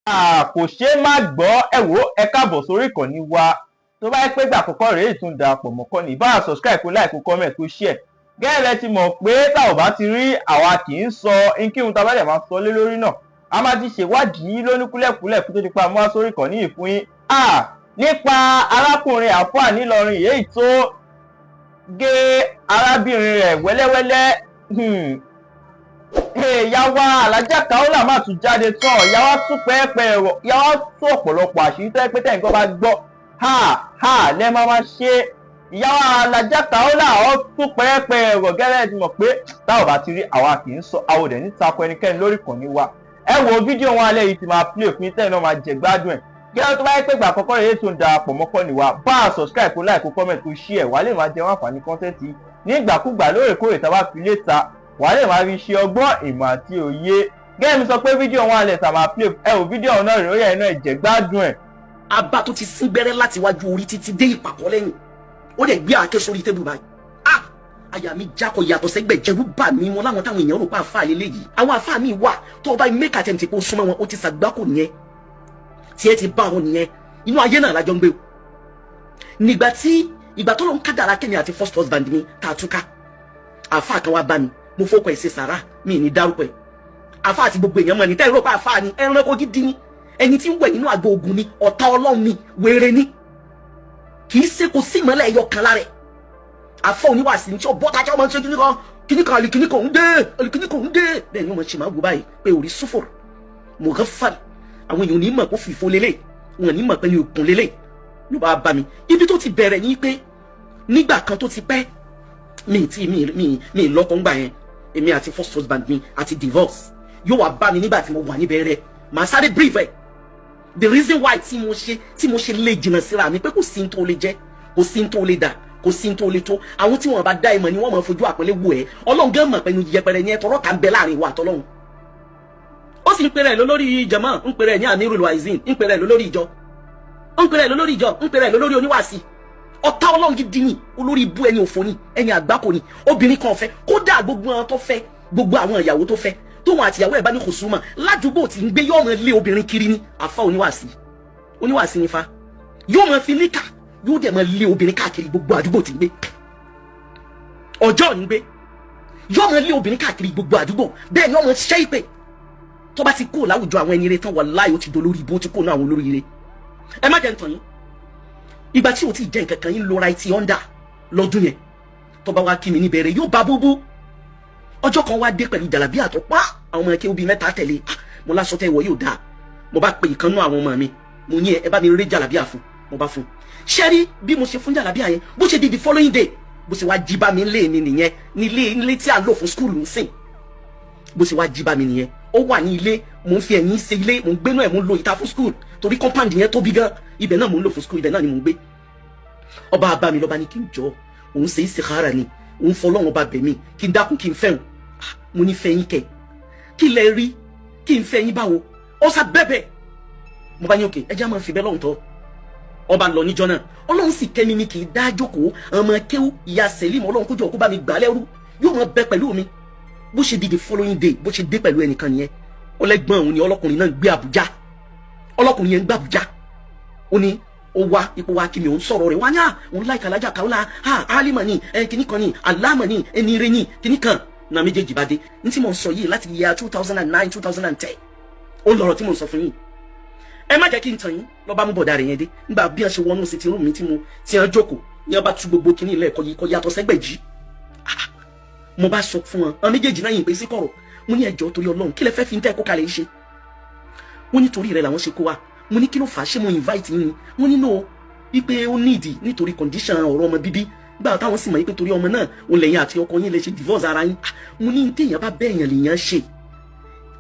Kò ṣeé má gbọ́ ẹ wò ẹ káàbọ̀ sórí ìkànnì wa tó bá yẹ pé gbà àkọ́kọ́ rèé ìtún darapọ̀ mọ́kọ́ ní bá subscribe kó like kó comment kó share gẹ́gẹ́ ti mọ̀ pé tá ò bá ti rí àwa kì í sọ inkíhun tá a bá dẹ̀ máa sọ lé lórí náà a máa ti ṣèwádìí lóníkúlẹ̀kúlẹ̀ kó tó di pa mọ́ sórí ìkànnì yìí fún yín nípa arákùnrin àfáà nílọrin èyí tó gé arábìnrin rẹ̀ wẹ́lẹ́wẹ́lẹ́ yàwá alájà Kaola má tún jáde tán yàwá tún pẹ́ẹ́pẹ́ ẹ̀rọ yàwá tún ọ̀pọ̀lọpọ̀ àṣírí tẹ́ pé tẹ́yìn kan bá gbọ́ lẹ́ máa ṣe ìyàwó alájà Kaola ó tún pẹ́ẹ́pẹ́ ẹ̀rọ gẹ́gẹ́ ti mọ̀ pé táwọn bá ti rí àwa kì í sọ àwọn òdẹ̀ ní takò ẹnikẹ́ni lórí ìkànnì wa ẹ wo fídíò wọn alẹ́ yìí ti máa play fún yín tẹ́yìn náà máa jẹ gbádùn ẹ̀ gẹ́gẹ́ tó bá yẹ pé ìgbà àkọ́kọ́ rẹ̀ tó ń darapọ̀ mọ́kọ́ ni wa bá subscribe kó like kó comment kó share wà lè máa jẹ wọn àǹfààní kọ́ńtẹ́ǹtì ní ìgbàkúgbà lóòrèkóòrè tá a bá fi lé ta wà lè máa fi ṣe ọgbọ́n ìmọ̀ àti òye gẹ́gẹ́ mi sọ pé fídíò wọn alẹ́ tà máa play ẹ wò fídíò náà rẹ̀ ó yẹ iná ìjẹ́ gbádùn ẹ̀. Abá tó ti sín gbẹ́rẹ́ láti wájú orí títí dé ìpàkọ́ lẹ́yìn ó dẹ̀ gbé àáké sórí tébù báyìí àyà mi jákọ̀ yàtọ̀ sẹ́gbẹ̀ jẹ́rú bà mí wọn láwọn táwọn èèyàn rò pa àfáà lélẹ́yìí àwọn àfáà mi wà tó o bá make attempt kó súnmọ́ wọn ó ti sàgbákò nìyẹn tí ẹ ti bá wọn nìyẹn inú ayé náà lájọ ń gbé o ìgbà tó lọ ń kádàrá kẹ́mi àti first husband mi tá a túká àfáà kan wá bá mi mo fọkọ ẹ̀ ṣe sàrà mi ní dárúkọ ẹ̀ àfáà àti gbogbo èèyàn mọ̀ ní tẹ́lẹ̀ rò pa àfáà ni ẹranko gidi ni ẹni tí ń wẹ̀ nínú àgbo ogun ni ọ̀tá ọlọ́run ni wèrè ni kì í ṣe kò sí ìmọ̀lẹ̀ ẹ̀yọ kan lára ẹ̀ àfọ̀ oníwàásí ní tí ó bọ́ta tí ó máa ń ṣe kíníkan alìkíníkan ń dé bẹ́ẹ̀ ni wọ́n máa ṣe máa wò báyìí pé orí sùfòrò mọ̀gánfàl àwọn èèyàn ò ní mọ̀ pé fìfo lélẹ̀ wọn ò ní mọ̀ pé ní òkun lélẹ̀ ló bá bá mi ibi tó ti bẹ̀rẹ̀ ní pé nígbà kan tó ti pẹ́ mi lọ́kọ̀ ńgbà yẹn èmi àti first husband mi àti divorce yóò wá bá mi nígbà tí mo wà níbẹ̀ rẹ̀ màá sáré brief ẹ̀ the reason why tí mo ṣe lè jìnnà síra mi pé kò sí tó lè jẹ́ kò sí tó lè dà kò sí tó lè tó àwọn tí wọn bá dá ìmọ̀ ni wọ́n máa fojú àpẹẹlẹ wò ẹ́ ọlọ́run gán mọ̀ pẹ̀lú yẹpẹrẹ yẹn tọrọ kà ń bẹ láàrin ìwà àtọlọ́run ó sì ń pèrè lólórí jama ń pèrè ní Amirul Waizin ń pèrè lólórí ìjọ ń pèrè lólórí ìjọ ń pèrè lólórí oníwàásí ọ̀tá ọlọ́run gidi ni olórí ibú ẹni òfò ni ẹni àgbákò ni obìnrin kan fẹ́ kódà gbogbo àwọn tó fẹ́ gbogbo àwọn ìyàwó tó fẹ́ tóun àtìyàwó ẹ̀ bá ní kòsùmọ̀ ládùúgbò tí ń gbé yóò máa lé obìnrin kiri ní àfa oníwàásí nífa yóò máa fi níkà yóò dẹ̀ máa lé obìnrin káàkiri gbogbo àdúgbò tí ń gbé ọjọ́ ní gbé yóò máa lé obìnrin káàkiri gbogbo àdúgbò bẹ́ẹ̀ ni wọ́n máa ṣẹ́ ìpè tó bá ti kó láwùjọ àwọn ẹni ire tán wàláhì ó ti dolórí ibú ó ti kó náà àwọn olórí ire ẹ má jẹ́ ń tàn yín ìgbà tí o ti jẹ́ nǹkan kan yín lora ti ọ́ndà lọ́dún yẹn tó bá wá kí mi níbẹ̀rẹ̀ yóò bá búbú ọjọ́ kan wá dé pẹ̀lú jàlábí àtọ́pá àwọn ọmọ ẹ̀kẹ́ obì mẹ́ta tẹ̀lé mo lásọ tẹ́ ìwọ yóò dáa mo bá pe ìkànnú àwọn ọmọ mi mo ní ẹ bá mi rí jàlábí àfún mo bá fún ṣẹ́rí bí mo ṣe fún jàlábí àyẹn bó ṣe di the following day bó ṣe wá jí bá mi lé mi nìyẹn nílé tí a lò fún skúlù ń sìn bó ṣe wá jí bá mi nìyẹn ó wà ní ilé mo ń fi ẹ̀yìn ṣe ilé mo ń gbénú ẹ̀ mo ń lo ìta fún skúlù torí compound yẹn tóbi gan ibẹ̀ náà mo ń lò fún skúlù ibẹ̀ náà ni mo ń gbé ọba abá mi lọ́ba ní kí n jọ òun ṣe istikhara ni òun fọlọ́run ọba bẹ̀ mí kí n dákun kí n fẹ́hùn mo ní fẹ́yìn kẹ kí lẹ rí kí n fẹ́yìn báwo ó sá bẹ́bẹ̀ mo bá ní òkè ẹjẹ́ máa fi bẹ́ lọ́hùn tọ́ ọba lọ níjọ náà ọlọ́run sì kẹ́mi mi kì í dá jókòó ọmọ kéwú ìyá sẹ́límù ọlọ́run kójọ kó bá mi gbà lẹ́rú yóò máa bẹ pẹ̀lú mi bó ṣe di the following day bó ṣe dé pẹ̀lú ẹnìkan nìyẹn ọlẹ́gbọ́n òun ni ọlọ́kùnrin náà gbé Àbújá ọlọ́kùnrin yẹn gbé Àbújá ó ní ó wá ipò wa kí mi ò ń sọ̀rọ̀ rẹ̀ wáyà òun láìka alájà Kaola alima ni kìnnì kan ni alama ni ẹni rẹ ni kìnnì kan náà méjèèjì bá dé ní tí mo ń sọ yìí láti yíya 2009 2010 ó lọ̀rọ̀ tí mo ń sọ fún yín ẹ má jẹ́ kí n tàn yín lọ́ bá mú bọ̀dá rẹ̀ yẹn dé nígbà bí wọ́n ṣe wọnú sí ti rú mi tí wọ́n jókòó ní wọ́n bá tú gbogbo kìnnì ilẹ̀ kọ́ yàtọ̀ sẹ́gbẹ̀jì mo bá sọ fún wọn àwọn méjèèjì náà yìí pé sí kọ̀rọ̀ mo ní ẹjọ́ torí Ọlọ́run kí lẹ fẹ́ fi ń tẹ́ kó kalẹ̀ ṣe wọ́n ní torí rẹ̀ làwọn ṣe kó wa mo ní kí ló fà á ṣé mo invite yín ni wọ́n ní no wípé ó níìdì nítorí condition ọ̀rọ̀ ọmọ bíbí gbà táwọn sì mọ̀ wípé torí ọmọ náà òun lẹ́yìn àti ọkọ yín lè ṣe divorce ara yín mo ní téèyàn bá bẹ́ẹ̀yàn lèèyàn ṣe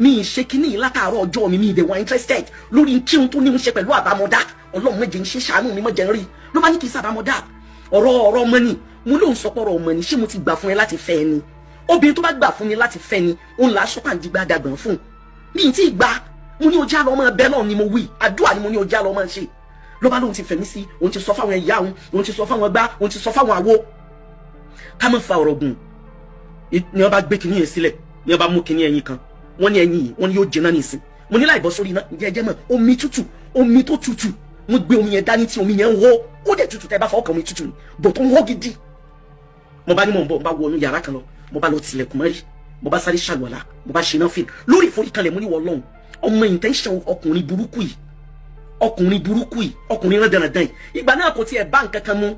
mi ì ṣe kíní látàárọ̀ ọjọ́ mi ìdè wà interested lórí kírun tó ní mo ṣe pẹ̀lú àbámọ́dá Ọlọ́run méje ń ṣe ṣàánú mi mọ́jẹ́ ń rí ló bá ní kí n sàbámọ́dá ọ̀rọ̀ ọmọ ni mo lóun sọ pọ̀rọ̀ ọmọ ni ṣé mo ti gbà fún ẹ láti fẹ́ ẹ ni obìnrin tó bá gbà fún mi láti fẹ́ ni òun là á sọ́pàǹdígbà dàgbọ̀n fún mi ì tí ì gbà mo ní ojú àlọ́ ọmọ ẹbẹ náà ni mo wí àdúrà ni mo ní ojú àlọ́ ọmọ ṣe ló bá lóun ti fẹ̀mí sí òun ti sọ fáwọn ẹ̀yà òun ti sọ fáwọn ẹgbá òun ti sọ fáwọn àwo ká má fa ọ̀rọ̀ gùn ni wọ́n bá gbé kinní yẹn sílẹ̀ ni wọ́n bá mú kinní ẹyin kan wọ́n ní ẹyin yìí wọ́n ní yóò jẹ́nà nìsín mo ní láì bọ́ sórí iná ǹjẹ́ ẹjẹ́ mọ̀ omi tó tutù mo gbé omi yẹn dání tí omi yẹn ń hó ó dẹ̀ tutù tẹ́ bá fọwọ́ kan omi tutù ni bọ̀ tó ń hó gidi. mo bá ní mò ń bọ̀ mo bá wọnú yàrá kan lọ mo bá lọ tilẹ̀kùn mọ́rí mo bá sáré ṣàlùwàlá mo bá ṣe náà fìlì lórí ìforíkalẹ̀ mo ní wọ Ọlọ́run ọmọ intention ọkùnrin burúkú yìí ọkùnrin rẹ́dẹ̀rẹ̀dẹ̀ yìí ìgbà náà kò tiẹ̀ bá nǹkan kan mu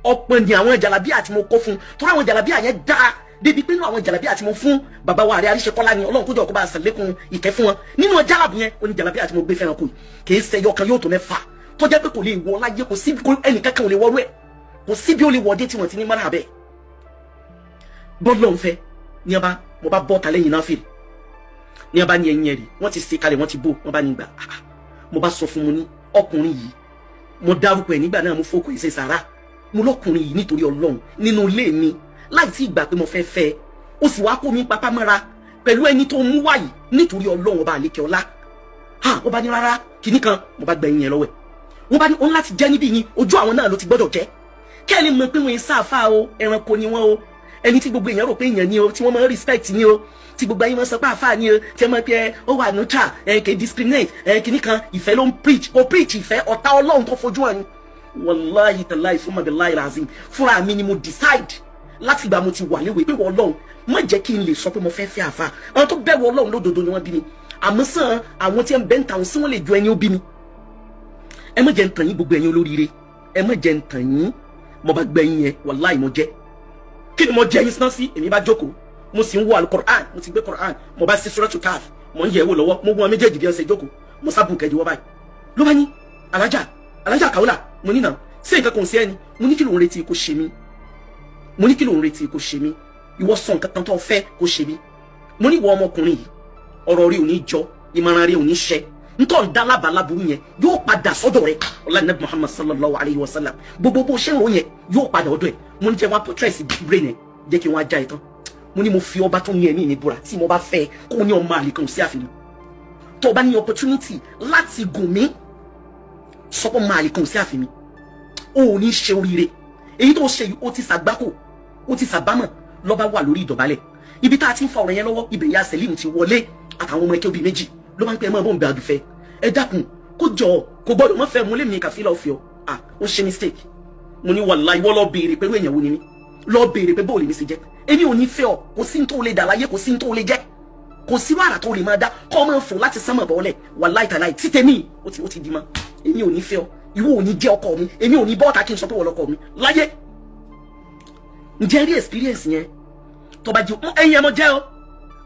ọ̀pọ̀ ni àwọn jàlábíà tí mo kó fún torí àwọn jàlábíà yẹn dáa débi pé nínú àwọn jàlábíà tí mo fún bàbá wa Ààrẹ Àríṣekọ́lá ni Ọlọ́run kójọ kó bá ṣàlékún ìkẹ́ fún wọn nínú jàlábù yẹn ó ní jàlábíà tí mo gbé fẹ́ràn kù kì í ṣẹyọ kan yóò tó mẹ́fà tó jẹ́ pé kò lè wọ láyé kò sí ẹnìkankan ò lè wọrú ẹ̀ kò sí bí ó lè wọdé tí wọ́n ti ní mọ́ra bẹ́ẹ̀ bọ́ọ̀lù ọ̀nfẹ́ ní ọba mo bá bọ́ ta lẹ́yìn náà fèrè ní ọba ní ẹyin ẹ̀rì wọ́n ti ṣe kalẹ̀ wọ́n ti bò wọ́n bá ní gbà mo bá sọ fún mo ní ọkùnrin yìí mo dárúkọ ẹ̀ nígbà náà mo fọkọ ìṣe sàrà mo lọ́kùnrin yìí nítorí Ọlọ́run nínú ilé mi láì tí ìgbà pé mo fẹ́ fẹ́ ó sì wá kó mi papá mọ́ra pẹ̀lú ẹni tó mú wáyìí nítorí Ọlọ́run ọba àlékè ọlá ó bá ní rárá kìíní kan mo bá gbẹ̀yìn yẹn lọ́wọ́ ẹ̀ wọ́n bá ní òun láti jẹ́ níbí yín ojú àwọn náà ló ti gbọ́dọ̀ jẹ́ kẹ́ni mọ̀ pé wọ́n ń sáfà o ẹranko ni wọ́n o ẹni tí gbogbo èèyàn rò pé èèyàn ni o tí wọ́n máa ń respect ni o tí gbogbo ayé máa ń sọ pé àfáà ni o tí wọ́n máa pe ó wà neutral kì í discriminate kìíní kan ìfẹ́ ló ń preach kò preach ìfẹ́ ọ̀tá Ọlọ́run tó fojú hàn ni wàláyé tàláì fún mọ̀bẹ̀láì razim fúnra mi ni mo decide láti ìgbà mo ti wà léwe pé wọ́n Ọlọ́run má jẹ́ kí n lè sọ pé mo fẹ́ fẹ́ àfáà àwọn tó bẹ̀rù Ọlọ́run lódodo ni wọ́n bí mi àmọ́ sàn àwọn tí ń bẹ́ ń ta àwọn sí wọ́n lè ju ẹni ó bí mi ẹ má jẹ́ ń tàn yín gbogbo ẹ̀yin olóríire ẹ má jẹ́ ń tàn yín mo bá gbẹ̀yìn yẹn wàláì mo jẹ́ kí ni mo jẹ́ yín sinna sí èmi bá jókòó mo sì ń wo alukoran mo ti gbé koran mo bá sí suratu Kahf mo ń yẹ̀ wò lọ́wọ́ mo wọn méjèèjì bí wọ́n ṣe jókòó mo sábù kẹjì wọ́n báyìí ló bá ní alájà Kaola mo ní nà ṣé nǹkan kan sí ẹni mo ní kí ló ń retí kó ṣe mí ìwọ sọ nǹkan kan tó fẹ́ kó ṣe mí mo ní ìwọ ọmọkùnrin yìí ọ̀rọ̀ rí ò ní jọ ìmọ̀ràn rí ò ní ṣẹ ntọ́ ń dá lábàlá burú yẹn yóò padà sọ́dọ̀ rẹ̀ ọ̀la nàbì Muhammad sallallahu alayhi wa sallam gbogbo bó ṣe ń ròyìn yóò padà ọ̀dọ̀ ẹ̀ mo ní jẹ́ wọn portrait brain ẹ̀ jẹ́ kí wọ́n ajá ẹ̀ tán mo ní mo fi ọba tó ní ẹ̀mí mi búra tí mo bá fẹ́ kó ní ọmọ àlè kan sí àfihàn tó bá ní opportunity láti gùn mí sọ́pọ̀ ọmọ àlè kan sí àfihàn o ò ní ṣe oríire èyí tó ṣe yìí ó ti ṣàgbákò ó ti ṣàbámọ̀ lọ́ba wà lórí ìdọ̀bálẹ̀ ibi tá a ti ń fa ọ̀rọ̀ yẹn lọ́wọ́ ibẹ̀ ya Selim ti wọlé àtàwọn ọmọ ẹkẹ́ obì méjì ló máa ń pẹ́ ẹ mọ́ bó ń bẹ àdùfẹ́ ẹ dákun kó jọ kó gbọ́dọ̀ mọ́ fẹ́ mú lé mi kàfílà ọ̀fẹ́ ó ṣe mistake mo ní wàláhì ìwọ lọ béèrè pé èèyàn wo ni mí lọ béèrè pé bóòlù mi sì jẹ́ èmi ò ní fẹ́ ọ kò sí ní tó lè dà láyé kò sí ní tó lè jẹ́ kò sí wàrà tó lè máa dá kọ́ máa fò láti sánmọ̀ bọ́ọ̀lẹ̀ wàláhì tàláhì tí tèmi ó ti di mọ́ èmi ò ní fẹ́ ọ ìwọ ò ní jẹ́ ọkọ mi èmi ò ní bọ́ọ̀tà kí n sọ pé wọ́n lọ́kọ mi láyé ǹjẹ́ rí experience yẹn tó bá jẹ́ ẹ̀yin ẹ̀ mọ́ jẹ́ ọ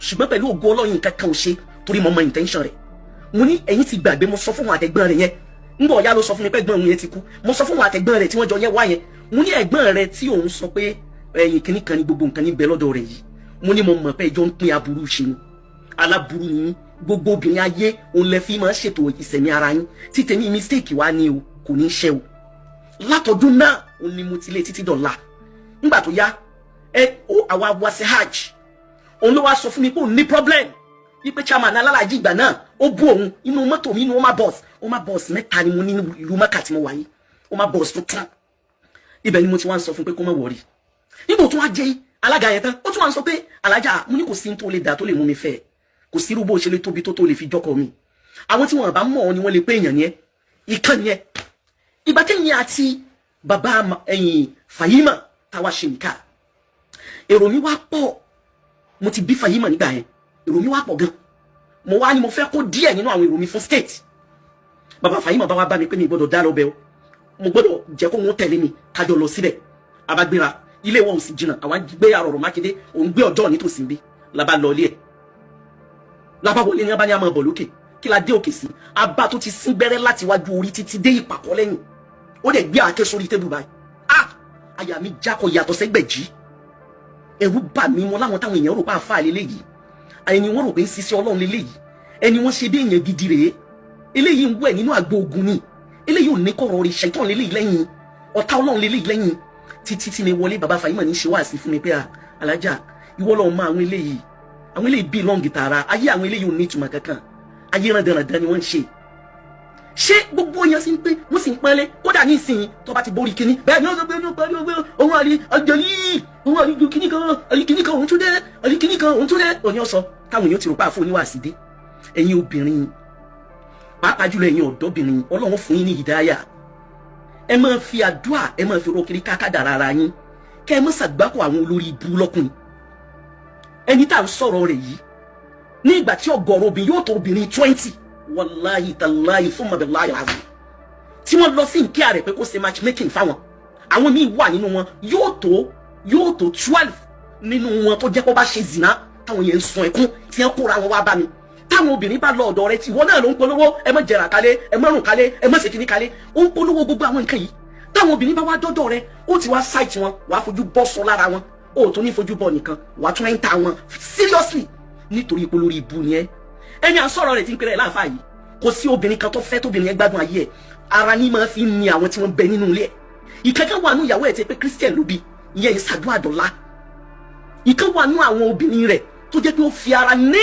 ṣùgbọ́n pẹ̀lú ògo Ọlọ́run kankan ò ṣe torí mo mọ intention rẹ̀ mo ní ẹ̀yin ti gbàgbé mo sọ fún wọn àtẹ̀gbọ́n rẹ̀ yẹn ńgbọ̀ ọ̀yá ló sọ fún mi pé ẹ̀gbọ́n òun yẹn ti kú mo sọ fún wọn àtẹ̀gbọ́n rẹ̀ tí wọ́n jọ yẹn wá yẹn mo ní ẹ̀gbọ́n rẹ̀ tí òun sọ pé ẹ̀yin kìíní kan ní gbogbo nǹkan ní bẹ lọ́dọ̀ rẹ̀ yìí mo ní mo mọ̀ pé ẹjọ́ ń pín aburú ṣe ni aláburú ni gbogbo obìnrin ayé òun lẹ fi máa ń ṣètò ìsẹ̀mí ara yín tí tèmi mistake wá ní o kò ní ṣe o látọdún náà òun ni mo ti lé títí dọ̀la nígbà tó yá àwa wá sí hajj òun ló wá sọ fún mi pé òun ní problem wípé chairman alálàájì ìgbà náà ó bú òun inú mọ́tò mi inú ó má bọ́ọ̀sì mẹ́ta ni mo ní ìlú Mẹ́kà tí mo wà yìí ó má bọ́ọ̀sì tó tán ibẹ̀ ni mo ti wá ń sọ fún pé kó má wọ̀rí nígbà tó wá jẹ́ alága yẹn tán ó tún wá ń sọ pé alájà mo ní kò sí tó lè dà tó lè mú mi fẹ́ kò sí irú bó ṣe lè tóbi tó lè fi jọ́kọ̀ mi àwọn tí wọn bá mọ̀ ni wọ́n lè pé èèyàn yẹn ìkan yẹn ìgbà tẹ́yìn àti bàbá Fàyímà táwa ṣe nìka èrò mi wá pọ̀ mo ti bí Fàyímà nígbà yẹn èrò mi wá pọ̀ gan mo wá ní mo fẹ́ kó díẹ̀ nínú àwọn èrò mi fún state bàbá Fàyímà bá wá bá mi pé mi gbọ́dọ̀ dá lọ́bẹ̀ o mo gbọ́dọ̀ jẹ́ kó wọ́n tẹ̀lé mi kájọ lọ síbẹ̀ abagbéra ilé wọn ò sì jìnnà àwọn gbé Arọ̀rọ̀ Mákindé òun gbé ọjọ́ nítòsí ń bí labá lọ ilé ẹ̀ labá wọlé ní abá ní àmọ́ bọ̀ lókè kí la dé òkè sí abá tó ti sín gbẹ́rẹ́ láti wájú orí títí dé ìpàkọ́ lẹ́yìn ó dẹ̀ gbé àáké sórí tébù báyìí àyà mi jákọ̀ yàtọ̀ sẹ́gbẹ̀jì ẹ̀rù bà mí wọn láwọn táwọn èèyàn rò pa àfáà lélẹ́yìí ẹni wọ́n rò pé ń ṣiṣẹ́ Ọlọ́run lélẹ́yìí ẹni wọ́n ṣe bí èèyàn gidi rèé eléyìí ń wẹ̀ nínú àgbo ogun ni eléyìí ò ní kọ̀rọ̀ rí ṣẹ̀tàn lélẹ́yìí lẹ́yìn ọ̀tá Ọlọ́run lélẹ́yìí lẹ́yìn títí tí mi wọlé bàbá Fàyímà ní ṣe wáàsí fún mi pé alájà ìwọ lọ mọ àwọn eléyìí bí lọ́ǹgì tààrà ayé àwọn eléyìí ò ní ìtumọ̀ kankan ayé randanrandan ni wọ́n ń ṣe gbogbo yẹn sì ń pé wọ́n sì ń pẹ́lẹ́ kódà ní ìsìn tó bá ti borí kíní bẹ́ẹ̀ ni ó sọ pé ní parí ọgbẹ́ òun àrí àjẹlí òun àrí ju kíní kan òun tún dé àrí kíní kan òun tún dé òní ọ̀sọ́ táwọn èèyàn ti rò pé àfọ oníwàásí dé ẹ̀yin obìnrin pàápàá jùlọ ẹ̀yin ọ̀dọ́bìnrin Ọlọ́run fún yín ní hidaya ẹ máa fi àdúà ẹ máa fi rokiri kákàdàrà ara yín kẹ́ ẹ má ṣàgbákò àwọn olórí ibú lọ́kùnrin ẹni tá à ń sọ̀rọ̀ rẹ̀ yìí ní ìgbà tí ọ̀gọ̀rọ̀ obìnrin yóò tó obìnrin 20 wàláhì tàláhì fún mọ̀bẹ̀láyà àwọn tí wọ́n lọ sí nkíà rẹ̀ pé kó ṣe matchmaking fáwọn àwọn míì wà nínú wọn yóò tó 12 nínú wọn tó jẹ́ kó bá ṣe zìnà táwọn yẹn ń sun ẹkún tí wọ́n kóra wọn wá bá mi táwọn obìnrin bá lọ ọ̀dọ̀ rẹ̀ tí wọ́n náà ló ń polówó ẹ má jẹrà kalẹ̀ ẹ má rùn kalẹ̀ ẹ má ṣèkìní kalẹ̀ ó ń polówó gbogbo àwọn nǹkan yìí táwọn obìnrin bá wá dọ́dọ̀ rẹ̀ ó ti wá sáìtì wọn wàá fojú bọ́ sọ lára wọn ó tún ní fojú bọ́ nìkan wàá tún ń ta wọn seriously nítorí ipò lórí ibu ni ẹni à ń sọ̀rọ̀ rẹ̀ tí ń pèrè láàfáà yìí kò sí obìnrin kan tó fẹ́ tóbìnrin yẹn gbádùn ayé ẹ̀ ara ní máa fi ń ni àwọn tí wọ́n bẹ nínú ilé ẹ̀ ìkankan wà nú ìyàwó ẹ̀ tí pé Christian ló bí ìyẹn ìsàdúrà dọ̀la ìkan wà nú àwọn obìnrin rẹ̀ tó jẹ́ pé ó fi ara ní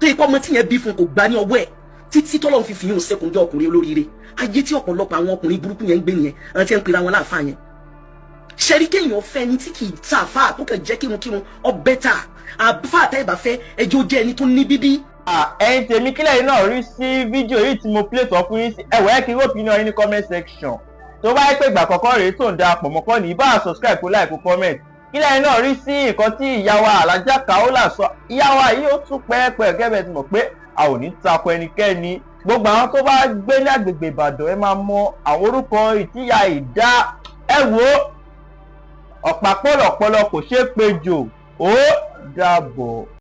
tó ikọ́ ọmọ tí yẹn bí fún kò gbá ní ọwọ́ ẹ̀ títí tọ́lọ́run fi fìyún sẹ́kùnjẹ́ ọkùnrin olóríire ayé tí ọ̀pọ̀lọpọ̀ àwọn ọkùnrin burúkú yẹn ń gbé nìyẹn àwọn tí wọ́n ń pera wọn láàfáà yẹn ṣẹ́rí kéèyàn fẹ́ ni tí kì í ta àfáà tó kàn jẹ́ kírun ọbẹ̀ ta àfáà tẹ́ ẹ bá fẹ́ ẹjọ́ jẹ́ ẹni tó ní bíbí. ẹ̀yin tèmi kílẹ̀ yìí náà rí sí fídíò yìí tí mo play tán fún yín sí ẹ̀wọ̀ ẹ̀ kí n ròpin náà ní comment section tó bá yẹ pé ìgbà kọ̀ọ̀kan rèé tó ń darapọ̀ mọ́kọ́ ní bá subscribe kó like kó comment kílẹ̀ yìí náà rí sí nǹkan tí ìyá wa Alhaja Kaola sọ ìyá wa yìí ó tún pẹ́ẹ́pẹ́ gẹ́gẹ́ tí mọ̀ pé a ò ní takò ẹnikẹ́ni gbogbo àwọn tó bá gbé ní agbègbè Ìbàdàn ẹ máa mọ àwọn orúkọ ìtìyà ìdá ẹ wo ọ̀pápọ̀lọpọlọ kò ṣeé péjò ó dàbọ̀.